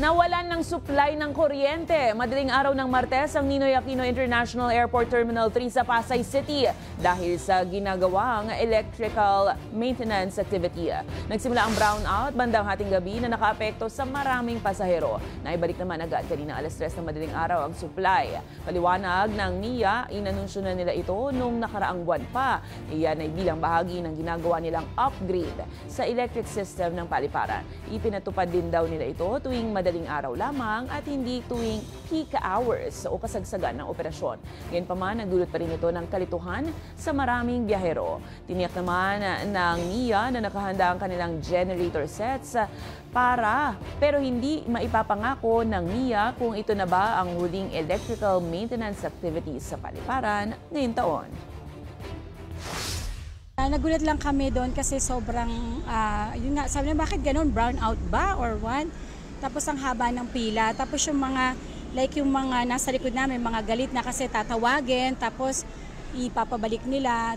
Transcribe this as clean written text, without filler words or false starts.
Nawalan ng supply ng kuryente. Madaling araw ng Martes ang Ninoy Aquino International Airport Terminal 3 sa Pasay City dahil sa ginagawang electrical maintenance activity. Nagsimula ang brownout bandang hating gabi na nakaapekto sa maraming pasahero. Naibalik naman agad kanina alas 3 ng madaling araw ang supply. Paliwanag ng NIA, inanunsyo na nila ito noong nakaraang buwan pa. Iyan ay bilang bahagi ng ginagawa nilang upgrade sa electric system ng paliparan. Ipinatupad din daw nila ito tuwing madaling araw lamang at hindi tuwing peak hours o kasagsagan ng operasyon. Ngayon pa man, nagdulot pa rin ito ng kalituhan sa maraming biyahero. Tiniyak naman ng NIA na nakahanda ang kanilang generator sets pero hindi maipapangako ng NIA kung ito na ba ang huling electrical maintenance activities sa paliparan ngayong taon. Nagulat lang kami doon kasi sobrang, yun nga, sabi na bakit ganun, brown out ba or what? Tapos ang haba ng pila, tapos yung mga, like yung mga nasa likod namin, mga galit na kasi tatawagin, tapos ipapabalik nila.